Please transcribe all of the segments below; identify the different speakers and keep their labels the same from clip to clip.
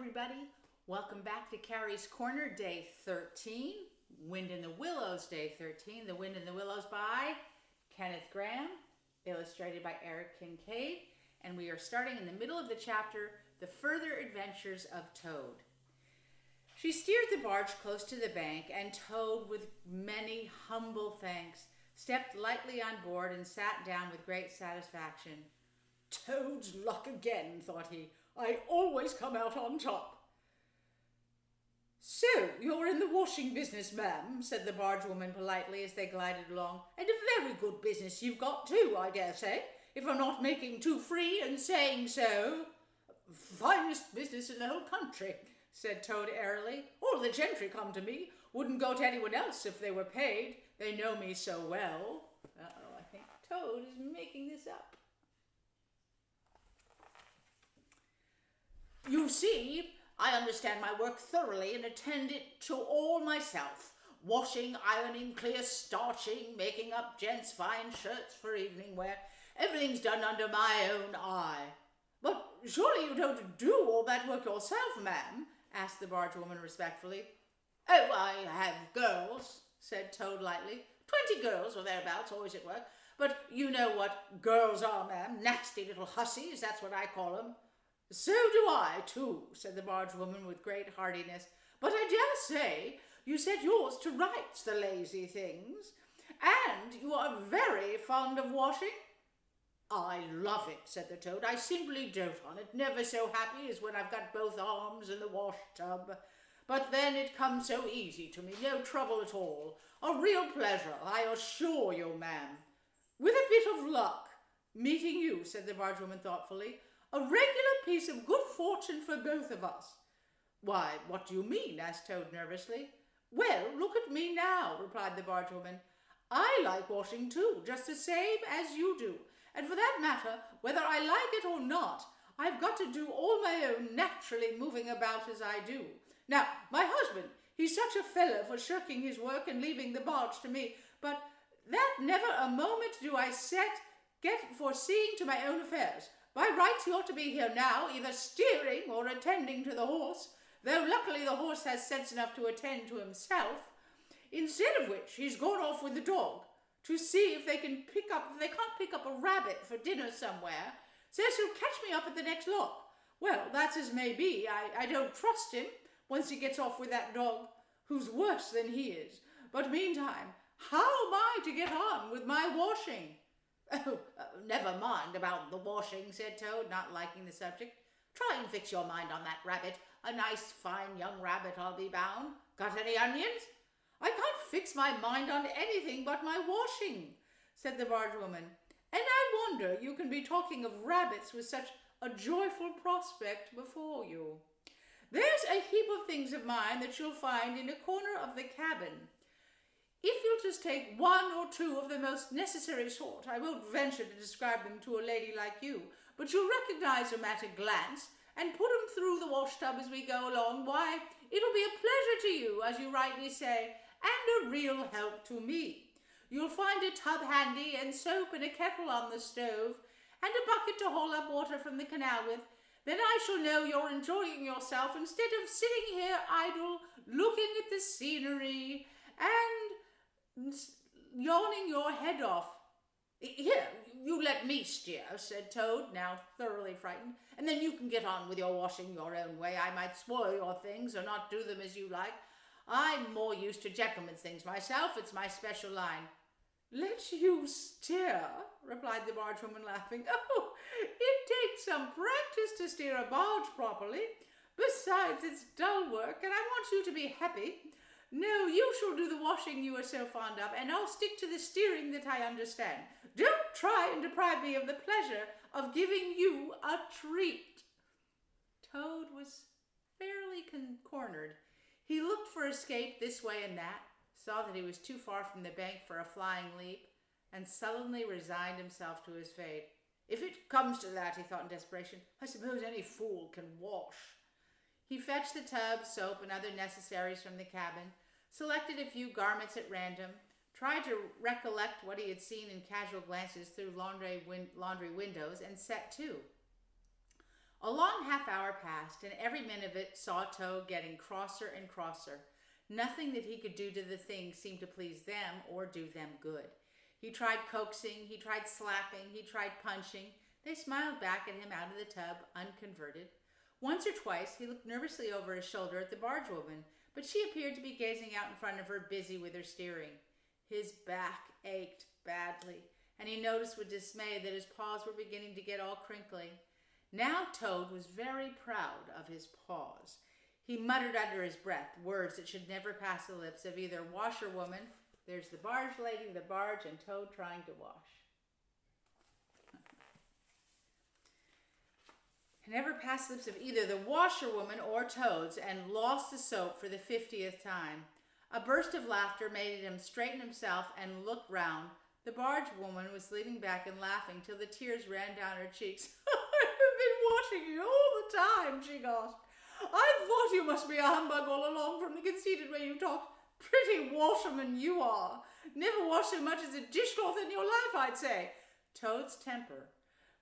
Speaker 1: everybody. Welcome back to Carrie's Corner, day 13. Wind in the Willows, day 13. The Wind in the Willows by Kenneth Grahame, illustrated by Eric Kincaid. And we are starting in the middle of the chapter, The Further Adventures of Toad. She steered the barge close to the bank, and Toad, with many humble thanks, stepped lightly on board and sat down with great satisfaction. "Toad's luck again," thought he. "I always come out on top." "So, you're in the washing business, ma'am," said the bargewoman politely as they glided along. "And a very good business you've got too, I dare say, if I'm not making too free and saying so." "Finest business in the whole country," said Toad airily. "All the gentry come to me. Wouldn't go to anyone else if they were paid. They know me so well." I think Toad is making this up. "You see, I understand my work thoroughly and attend it to all myself. Washing, ironing, clear starching, making up gents' fine shirts for evening wear. Everything's done under my own eye." "But surely you don't do all that work yourself, ma'am?" asked the bargewoman respectfully. "Oh, I have girls," said Toad lightly. 20 girls or thereabouts, always at work. But you know what girls are, ma'am. Nasty little hussies, that's what I call 'em." "So do I, too," said the bargewoman with great heartiness. "But I dare say you set yours to rights, the lazy things. And you are very fond of washing?" "I love it," said the Toad. "I simply dote on it. Never so happy as when I've got both arms in the wash tub. But then it comes so easy to me, no trouble at all. A real pleasure, I assure you, ma'am. With a bit of luck, meeting you," said the bargewoman thoughtfully. "A regular piece of good fortune for both of us." "Why, what do you mean?" asked Toad nervously. "Well, look at me now," replied the bargewoman. "I like washing too, just the same as you do. And for that matter, whether I like it or not, I've got to do all my own, naturally moving about as I do. Now, my husband, he's such a fellow for shirking his work and leaving the barge to me, but that never a moment do I get for seeing to my own affairs. By rights he ought to be here now, either steering or attending to the horse, though luckily the horse has sense enough to attend to himself. Instead of which he's gone off with the dog to see if they can't pick up a rabbit for dinner somewhere. Says he'll catch me up at the next lock. Well, that's as may be. I don't trust him once he gets off with that dog, who's worse than he is. But meantime, how am I to get on with my washing?" "Oh, never mind about the washing," said Toad, not liking the subject. "Try and fix your mind on that rabbit. A nice, fine young rabbit, I'll be bound. Got any onions?" "I can't fix my mind on anything but my washing," said the bargewoman. "And I wonder you can be talking of rabbits with such a joyful prospect before you. There's a heap of things of mine that you'll find in a corner of the cabin. If you'll just take one or two of the most necessary sort, I won't venture to describe them to a lady like you, but you'll recognize them at a glance, and put 'em through the wash-tub as we go along, why, it'll be a pleasure to you, as you rightly say, and a real help to me. You'll find a tub handy, and soap and a kettle on the stove, and a bucket to haul up water from the canal with. Then I shall know you're enjoying yourself instead of sitting here idle, looking at the scenery, and yawning your head off." "Here, you let me steer," said Toad, now thoroughly frightened, "and then you can get on with your washing your own way. I might spoil your things or not do them as you like. I'm more used to gentlemen's things myself. It's my special line." "Let you steer?" replied the bargewoman, laughing. "Oh, it takes some practice to steer a barge properly. Besides, it's dull work, and I want you to be happy. No, you shall do the washing you are so fond of, and I'll stick to the steering that I understand. Don't try and deprive me of the pleasure of giving you a treat." Toad was fairly cornered. He looked for escape this way and that, saw that he was too far from the bank for a flying leap, and sullenly resigned himself to his fate. "If it comes to that," he thought in desperation, "I suppose any fool can wash." He fetched the tub, soap, and other necessaries from the cabin, selected a few garments at random, tried to recollect what he had seen in casual glances through laundry windows, and set to. A long half-hour passed, and every minute of it saw Toad getting crosser and crosser. Nothing that he could do to the things seemed to please them or do them good. He tried coaxing, he tried slapping, he tried punching. They smiled back at him out of the tub, unconverted. Once or twice he looked nervously over his shoulder at the barge woman, but she appeared to be gazing out in front of her, busy with her steering. His back ached badly, and he noticed with dismay that his paws were beginning to get all crinkly. Now Toad was very proud of his paws. He muttered under his breath words that should never pass the lips of either washerwoman, there's the barge lady, the barge, and Toad trying to wash. Never passed the lips of either the washerwoman or Toad's, and lost the soap for the 50th time. A burst of laughter made him straighten himself and look round. The barge woman was leaning back and laughing till the tears ran down her cheeks. I've been watching you all the time, she gasped. I thought you must be a humbug all along from the conceited way you talked. Pretty washerman you are. Never washed so much as a dishcloth in your life, I'd say. Toad's temper,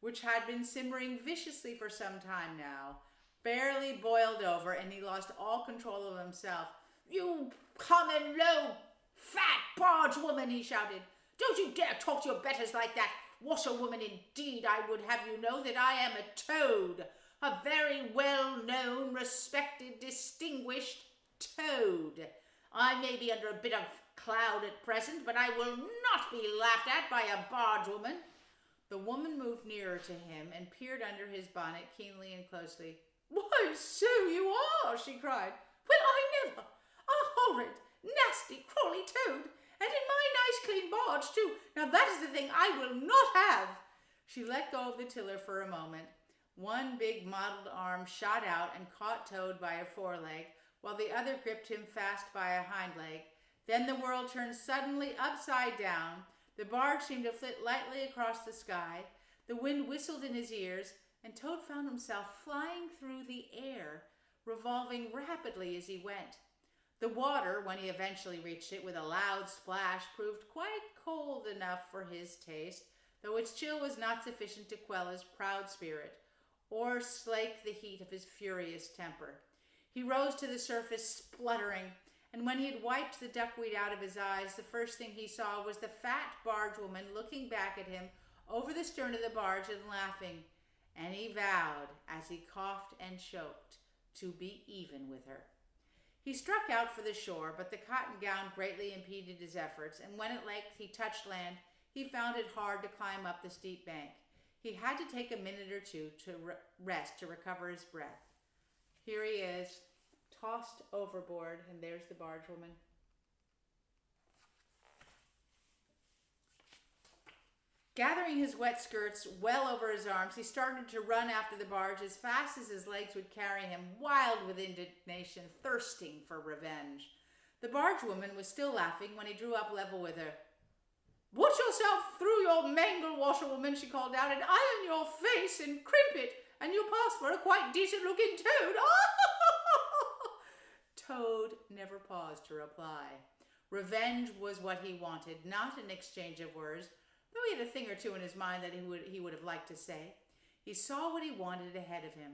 Speaker 1: which had been simmering viciously for some time now, barely boiled over, and he lost all control of himself. You common, low, fat barge woman, he shouted. Don't you dare talk to your betters like that. Washerwoman, indeed, I would have you know that I am a Toad, a very well-known, respected, distinguished Toad. I may be under a bit of cloud at present, but I will not be laughed at by a barge woman. The woman moved nearer to him and peered under his bonnet keenly and closely. Why, so you are, she cried. Well, I never. A horrid, nasty, crawly Toad, and in my nice clean barge, too. Now that is the thing I will not have. She let go of the tiller for a moment. One big mottled arm shot out and caught Toad by a foreleg, while the other gripped him fast by a hind leg. Then the world turned suddenly upside down. The barge seemed to flit lightly across the sky. The wind whistled in his ears, and Toad found himself flying through the air, revolving rapidly as he went. The water, when he eventually reached it with a loud splash, proved quite cold enough for his taste, though its chill was not sufficient to quell his proud spirit or slake the heat of his furious temper. He rose to the surface spluttering, and when he had wiped the duckweed out of his eyes, the first thing he saw was the fat barge woman looking back at him over the stern of the barge and laughing, and he vowed, as he coughed and choked, to be even with her. He struck out for the shore, but the cotton gown greatly impeded his efforts, and when at length he touched land, he found it hard to climb up the steep bank. He had to take a minute or two to rest to recover his breath. Here he is, tossed overboard, and there's the barge woman. Gathering his wet skirts well over his arms, he started to run after the barge as fast as his legs would carry him, wild with indignation, thirsting for revenge. The barge woman was still laughing when he drew up level with her. Put yourself through your mangle, washerwoman, she called out, and iron your face and crimp it, and you'll pass for a quite decent-looking Toad. Toad never paused to reply. Revenge was what he wanted, not an exchange of words, though he had a thing or two in his mind that he would have liked to say. He saw what he wanted ahead of him.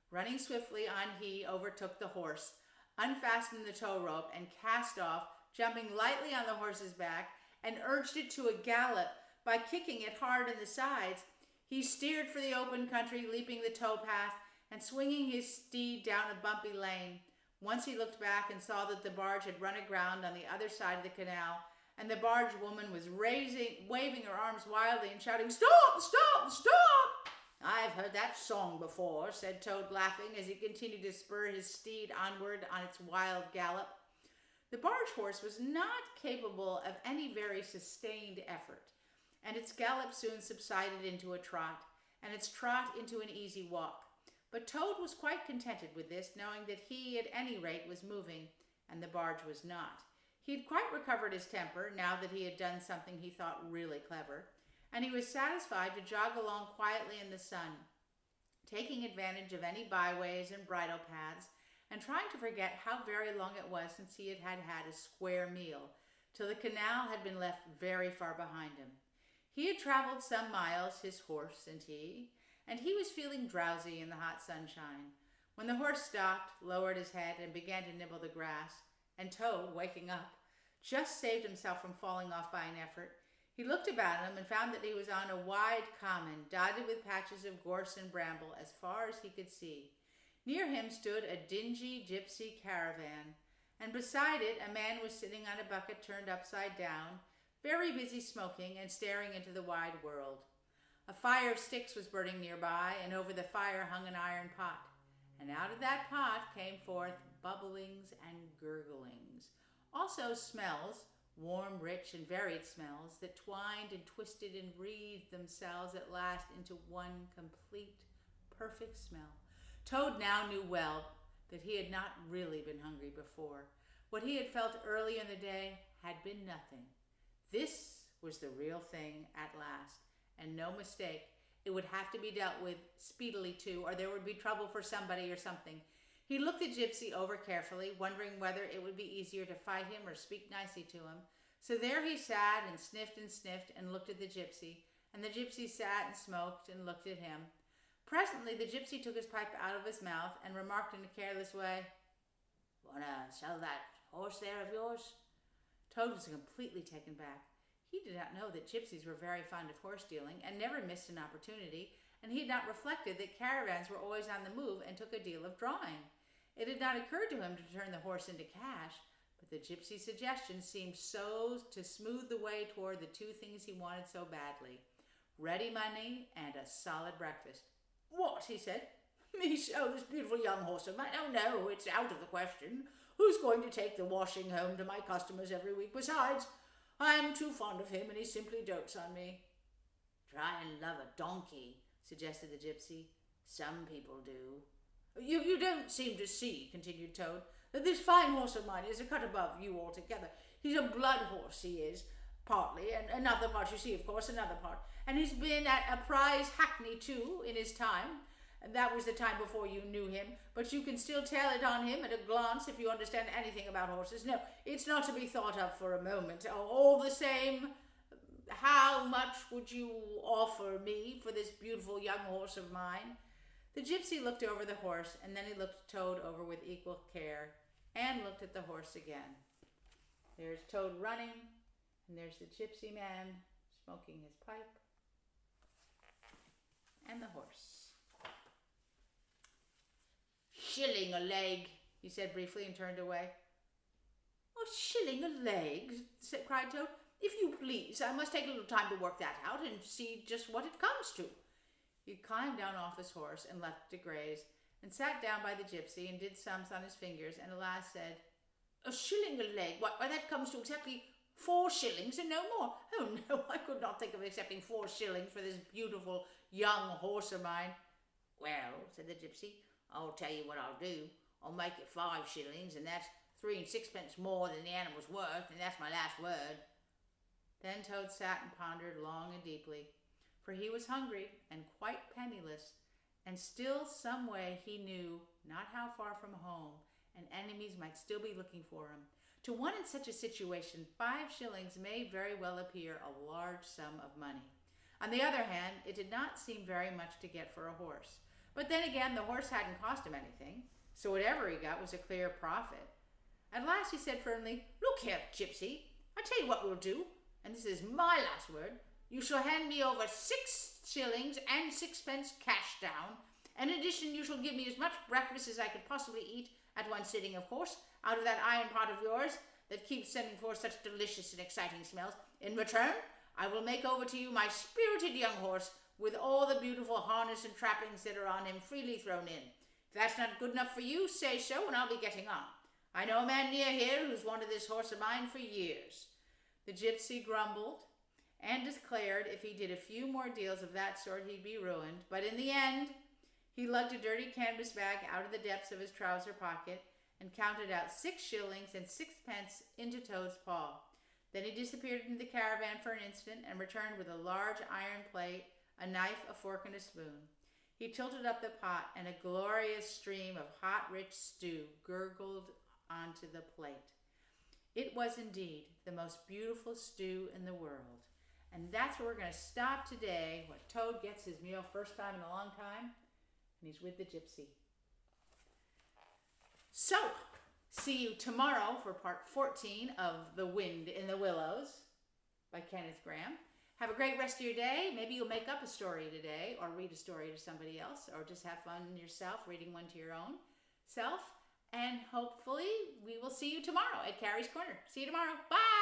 Speaker 1: Running swiftly on, he overtook the horse, unfastened the tow rope, and cast off, jumping lightly on the horse's back, and urged it to a gallop by kicking it hard in the sides. He steered for the open country, leaping the tow path and swinging his steed down a bumpy lane. Once he looked back and saw that the barge had run aground on the other side of the canal, and the barge woman was waving her arms wildly and shouting, Stop! Stop! Stop! I've heard that song before, said Toad, laughing as he continued to spur his steed onward on its wild gallop. The barge horse was not capable of any very sustained effort, and its gallop soon subsided into a trot, and its trot into an easy walk. But Toad was quite contented with this, knowing that he, at any rate, was moving, and the barge was not. He had quite recovered his temper, now that he had done something he thought really clever, and he was satisfied to jog along quietly in the sun, taking advantage of any byways and bridle paths, and trying to forget how very long it was since he had had a square meal, till the canal had been left very far behind him. He had traveled some miles, his horse and he, and he was feeling drowsy in the hot sunshine, when the horse stopped, lowered his head, and began to nibble the grass, and Toad, waking up, just saved himself from falling off by an effort. He looked about him and found that he was on a wide common, dotted with patches of gorse and bramble as far as he could see. Near him stood a dingy gypsy caravan, and beside it a man was sitting on a bucket turned upside down, very busy smoking and staring into the wide world. A fire of sticks was burning nearby, and over the fire hung an iron pot, and out of that pot came forth bubblings and gurglings, also smells, warm, rich, and varied smells that twined and twisted and wreathed themselves at last into one complete, perfect smell. Toad now knew well that he had not really been hungry before. What he had felt early in the day had been nothing. This was the real thing at last, and no mistake. It would have to be dealt with speedily too, or there would be trouble for somebody or something. He looked the gypsy over carefully, wondering whether it would be easier to fight him or speak nicely to him. So there he sat and sniffed and looked at the gypsy, and the gypsy sat and smoked and looked at him. Presently the gypsy took his pipe out of his mouth and remarked in a careless way, "Wanna sell that horse there of yours?" Toad was completely taken back. He did not know that gypsies were very fond of horse dealing and never missed an opportunity, and he had not reflected that caravans were always on the move and took a deal of drawing. It had not occurred to him to turn the horse into cash, but the gypsy's suggestion seemed so to smooth the way toward the two things he wanted so badly: ready money and a solid breakfast. "What?" he said. "Me sell this beautiful young horse of mine? Oh no, it's out of the question. Who's going to take the washing home to my customers every week? Besides, I am too fond of him and he simply dotes on me." "Try and love a donkey," suggested the gypsy. "Some people do." You don't seem to see," continued Toad, "that this fine horse of mine is a cut above you altogether. He's a blood horse, he is, partly, and another part, you see, of course, another part. And he's been at a prize hackney, too, in his time. That was the time before you knew him, but you can still tell it on him at a glance if you understand anything about horses. No, it's not to be thought of for a moment. All the same, how much would you offer me for this beautiful young horse of mine?" The gypsy looked over the horse, and then he looked Toad over with equal care, and looked at the horse again. There's Toad running, and there's the gypsy man smoking his pipe, and the horse. "Shilling a leg," he said briefly, and turned away. "A shilling a leg?" cried Toad. "If you please, I must take a little time to work that out and see just what it comes to." He climbed down off his horse and left to graze, and sat down by the gypsy and did sums on his fingers, and at last said, "A shilling a leg? Why, that comes to exactly 4 shillings and no more. Oh no, I could not think of accepting 4 shillings for this beautiful young horse of mine." "Well," said the gypsy, "I'll tell you what I'll do. I'll make it 5 shillings, and that's 3 6pence more than the animal's worth, and that's my last word." Then Toad sat and pondered long and deeply, for he was hungry and quite penniless, and still some way he knew not how far from home, and enemies might still be looking for him. To one in such a situation, 5 shillings may very well appear a large sum of money. On the other hand, it did not seem very much to get for a horse. But then again, the horse hadn't cost him anything, so whatever he got was a clear profit. At last he said firmly, "Look here, gypsy, I tell you what we'll do, and this is my last word. You shall hand me over 6 shillings and 6pence cash down. In addition, you shall give me as much breakfast as I could possibly eat, at one sitting, of course, out of that iron pot of yours that keeps sending forth such delicious and exciting smells. In return, I will make over to you my spirited young horse, with all the beautiful harness and trappings that are on him freely thrown in. If that's not good enough for you, say so, and I'll be getting on. I know a man near here who's wanted this horse of mine for years." The gypsy grumbled, and declared if he did a few more deals of that sort he'd be ruined, but in the end he lugged a dirty canvas bag out of the depths of his trouser pocket and counted out 6 shillings and 6pence into Toad's paw. Then he disappeared into the caravan for an instant and returned with a large iron plate, a knife, a fork, and a spoon. He tilted up the pot, and a glorious stream of hot, rich stew gurgled onto the plate. It was indeed the most beautiful stew in the world, And that's where we're going to stop today, where Toad gets his meal first time in a long time, and he's with the gypsy. So, see you tomorrow for part 14 of The Wind in the Willows by Kenneth Grahame. Have a great rest of your day. Maybe you'll make up a story today, or read a story to somebody else, or just have fun yourself reading one to your own self. And hopefully we will see you tomorrow at Carrie's Corner. See you tomorrow. Bye!